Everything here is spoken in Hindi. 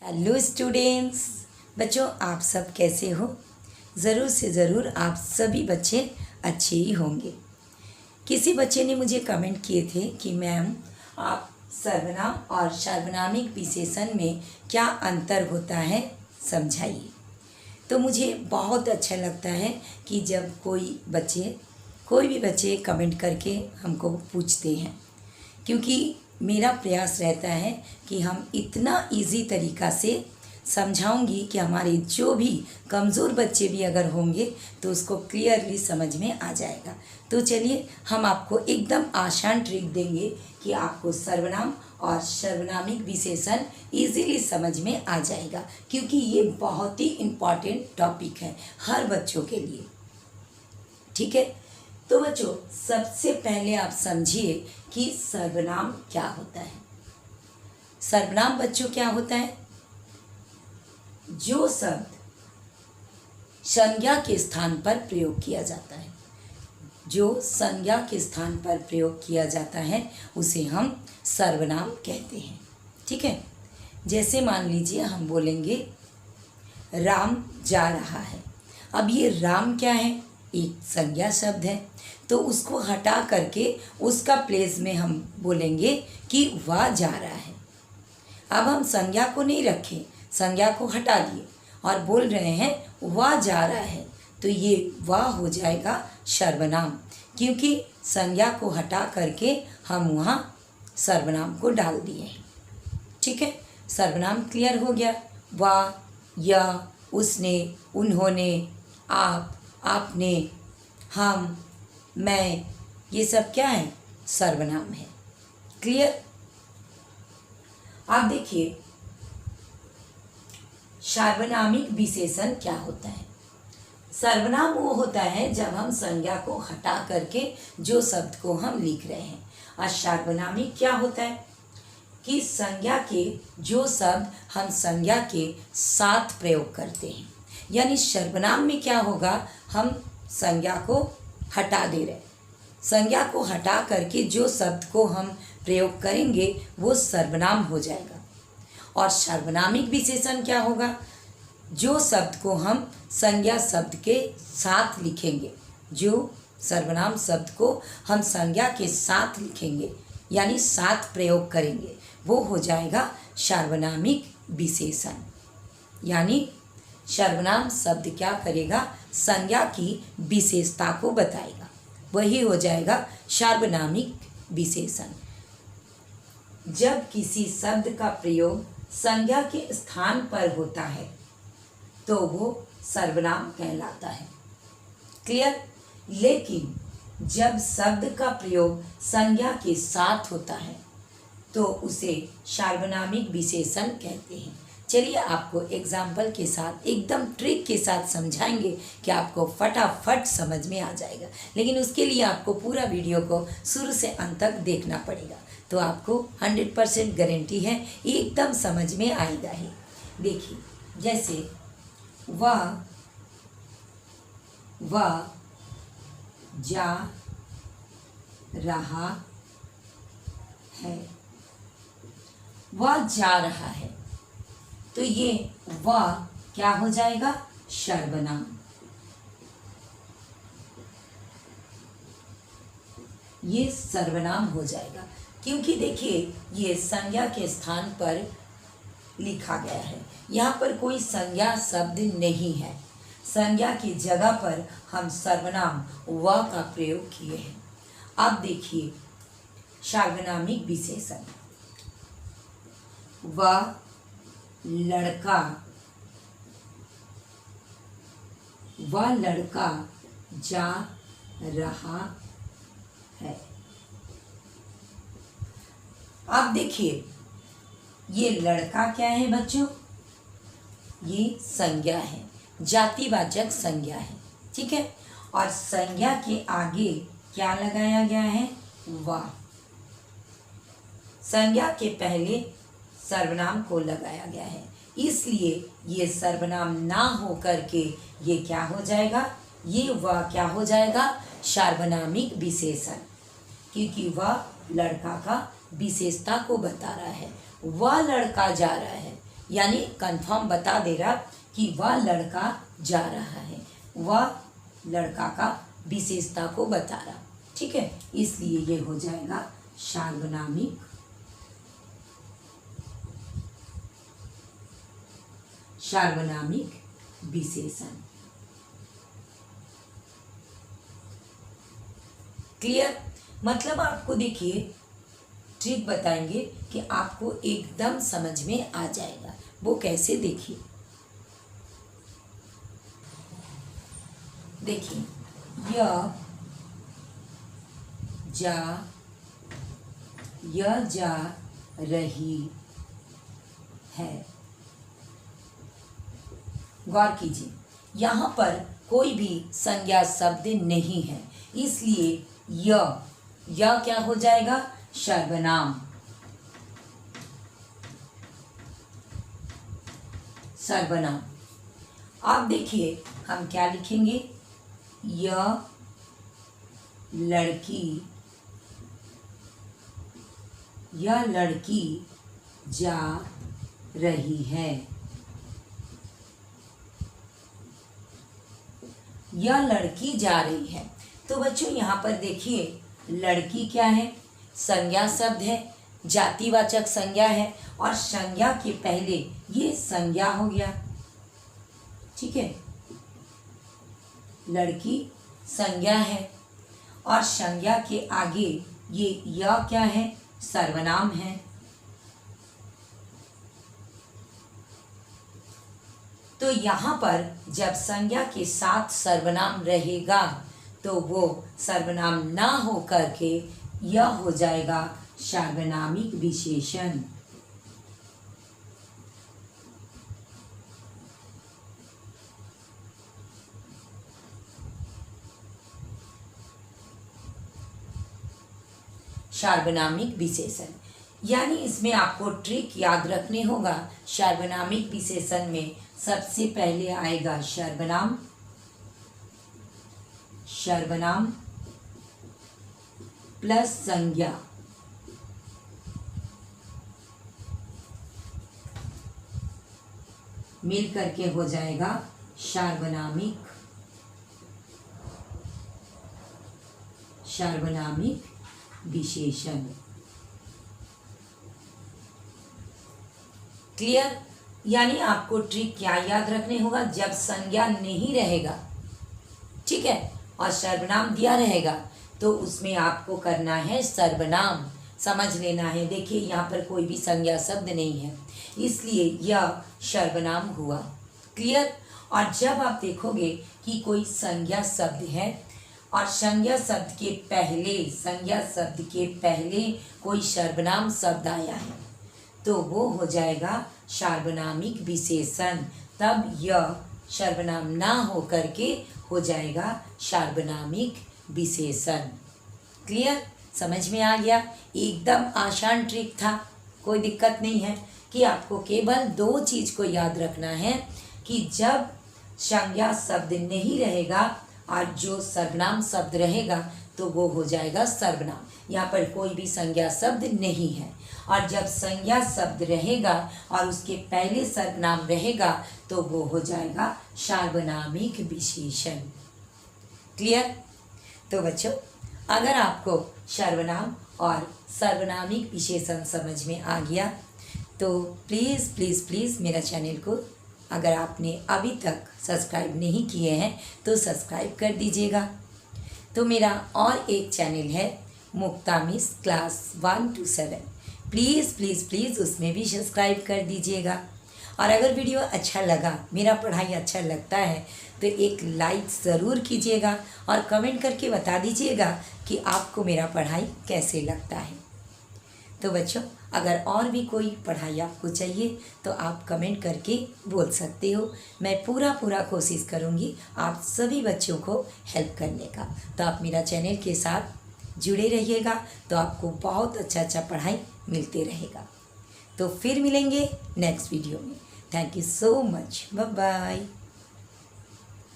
हेलो स्टूडेंट्स, बच्चों आप सब कैसे हो। ज़रूर से ज़रूर आप सभी बच्चे अच्छे ही होंगे। किसी बच्चे ने मुझे कमेंट किए थे कि मैम आप सर्वनाम और सार्वनामिक विशेषण में क्या अंतर होता है समझाइए। तो मुझे बहुत अच्छा लगता है कि जब कोई भी बच्चे कमेंट करके हमको पूछते हैं, क्योंकि मेरा प्रयास रहता है कि हम इतना इजी तरीक़ा से समझाऊंगी कि हमारे जो भी कमज़ोर बच्चे भी अगर होंगे तो उसको क्लियरली समझ में आ जाएगा। तो चलिए हम आपको एकदम आसान ट्रिक देंगे कि आपको सर्वनाम और सर्वनामिक विशेषण इजीली समझ में आ जाएगा, क्योंकि ये बहुत ही इम्पॉर्टेंट टॉपिक है हर बच्चों के लिए। ठीक है, तो बच्चों सबसे पहले आप समझिए कि सर्वनाम क्या होता है। सर्वनाम बच्चों क्या होता है? जो शब्द संज्ञा के स्थान पर प्रयोग किया जाता है, जो संज्ञा के स्थान पर प्रयोग किया जाता है उसे हम सर्वनाम कहते हैं। ठीक है, जैसे मान लीजिए हम बोलेंगे राम जा रहा है। अब ये राम क्या है? एक संज्ञा शब्द है, तो उसको हटा करके उसका प्लेस में हम बोलेंगे कि वह जा रहा है। अब हम संज्ञा को नहीं रखें, संज्ञा को हटा दिए और बोल रहे हैं वह जा रहा है, तो ये वह हो जाएगा सर्वनाम, क्योंकि संज्ञा को हटा करके हम वहाँ सर्वनाम को डाल दिए। ठीक है, सर्वनाम क्लियर हो गया। वह, यह, उसने, उन्होंने, आप, आपने, हम, मैं, ये सब क्या है? सर्वनाम है। क्लियर? आप देखिए सार्वनामिक विशेषण क्या होता है। सर्वनाम वो होता है जब हम संज्ञा को हटा करके जो शब्द को हम लिख रहे हैं। और सार्वनामिक क्या होता है कि संज्ञा के जो शब्द हम संज्ञा के साथ प्रयोग करते हैं। यानी सर्वनाम में क्या होगा, हम संज्ञा को हटा दे रहे हैं, संज्ञा को हटा करके जो शब्द को हम प्रयोग करेंगे वो सर्वनाम हो जाएगा। और सार्वनामिक विशेषण क्या होगा? जो शब्द को हम संज्ञा शब्द के साथ लिखेंगे, जो सर्वनाम शब्द को हम संज्ञा के साथ लिखेंगे यानी साथ प्रयोग करेंगे, वो हो जाएगा सार्वनामिक विशेषण। यानी सर्वनाम शब्द क्या करेगा? संज्ञा की विशेषता को बताएगा, वही हो जाएगा सार्वनामिक विशेषण। जब किसी शब्द का प्रयोग संज्ञा के स्थान पर होता है तो वो सर्वनाम कहलाता है। क्लियर? लेकिन जब शब्द का प्रयोग संज्ञा के साथ होता है तो उसे सार्वनामिक विशेषण कहते हैं। चलिए आपको एग्जाम्पल के साथ, एकदम ट्रिक के साथ समझाएंगे कि आपको फटाफट समझ में आ जाएगा। लेकिन उसके लिए आपको पूरा वीडियो को शुरू से अंत तक देखना पड़ेगा, तो आपको 100% गारंटी है एकदम समझ में आएगा ही। देखिए, जैसे वह जा रहा है, वह जा रहा है, तो ये वह क्या हो जाएगा? सर्वनाम। ये सर्वनाम हो जाएगा, क्योंकि देखिए ये संज्ञा के स्थान पर लिखा गया है, यहाँ पर कोई संज्ञा शब्द नहीं है। संज्ञा की जगह पर हम सर्वनाम वह का प्रयोग किए हैं। अब देखिए सार्वनामिक विशेषण, वह लड़का जा रहा है। आप देखिए ये लड़का क्या है बच्चों? ये संज्ञा है, जातिवाचक संज्ञा है। ठीक है, और संज्ञा के आगे क्या लगाया गया है? वह। संज्ञा के पहले सर्वनाम को लगाया गया है, इसलिए ये सर्वनाम ना हो करके ये क्या हो जाएगा? ये वह क्या हो जाएगा? सार्वनामिक विशेषण, क्योंकि वह लड़का का विशेषता को बता रहा है। वह लड़का जा रहा है, यानी कंफर्म बता दे रहा कि वह लड़का जा रहा है, वह लड़का का विशेषता को बता रहा। ठीक है, इसलिए ये हो जाएगा सार्वनामिक विशेषण। क्लियर? मतलब आपको देखिए ट्रिक बताएंगे कि आपको एकदम समझ में आ जाएगा। वो कैसे, देखिए यह जा रही है। गौर कीजिए, यहाँ पर कोई भी संज्ञा शब्द नहीं है, इसलिए यह क्या हो जाएगा? सर्वनाम। आप देखिए हम क्या लिखेंगे? यह लड़की जा रही है। यह लड़की जा रही है। तो बच्चों यहाँ पर देखिए लड़की क्या है? संज्ञा शब्द है, जातिवाचक संज्ञा है, और संज्ञा के पहले ये संज्ञा हो गया। ठीक है, लड़की संज्ञा है और संज्ञा के आगे ये यह क्या है? सर्वनाम है। तो यहाँ पर जब संज्ञा के साथ सर्वनाम रहेगा तो वो सर्वनाम ना हो करके यह हो जाएगा सार्वनामिक विशेषण। सार्वनामिक विशेषण यानी इसमें आपको ट्रिक याद रखने होगा। सार्वनामिक विशेषण में सबसे पहले आएगा सर्वनाम प्लस संज्ञा। मिल करके हो जाएगा सार्वनामिक विशेषण। क्लियर? यानी आपको ट्रिक क्या याद रखने होगा? जब संज्ञा नहीं रहेगा, ठीक है, और सर्वनाम दिया रहेगा तो उसमें आपको करना है सर्वनाम। समझ लेना है। देखिए यहाँ पर कोई भी संज्ञा शब्द नहीं है, इसलिए यह सर्वनाम हुआ। क्लियर? और जब आप देखोगे कि कोई संज्ञा शब्द है और संज्ञा शब्द के पहले कोई सर्वनाम शब्द आया है तो वो हो जाएगा सार्वनामिक विशेषण। तब यह सर्वनाम ना हो करके हो जाएगा सार्वनामिक विशेषण। क्लियर? समझ में आ गया? एकदम आसान ट्रिक था, कोई दिक्कत नहीं है कि आपको केवल दो चीज़ को याद रखना है कि जब संज्ञा शब्द नहीं रहेगा और जो सर्वनाम शब्द रहेगा तो वो हो जाएगा सर्वनाम। यहाँ पर कोई भी संज्ञा शब्द नहीं है, और जब संज्ञा शब्द रहेगा और उसके पहले सर्वनाम रहेगा तो वो हो जाएगा सार्वनामिक विशेषण। क्लियर? तो बच्चों अगर आपको सर्वनाम और सार्वनामिक विशेषण समझ में आ गया तो प्लीज़ प्लीज़ प्लीज़ मेरा चैनल को अगर आपने अभी तक सब्सक्राइब नहीं किए हैं तो सब्सक्राइब कर दीजिएगा। तो मेरा और एक चैनल है Mukta miss class 1 to 7, please please please उसमें भी सब्सक्राइब कर दीजिएगा। और अगर वीडियो अच्छा लगा, मेरा पढ़ाई अच्छा लगता है तो एक लाइक ज़रूर कीजिएगा और कमेंट करके बता दीजिएगा कि आपको मेरा पढ़ाई कैसे लगता है। तो बच्चों अगर और भी कोई पढ़ाई आपको चाहिए तो आप कमेंट करके बोल सकते हो। मैं पूरा कोशिश करूँगी आप सभी बच्चों को हेल्प करने का। तो आप मेरा चैनल के साथ जुड़े रहिएगा तो आपको बहुत अच्छा पढ़ाई मिलते रहेगा। तो फिर मिलेंगे नेक्स्ट वीडियो में। Thank you so much. Bye bye.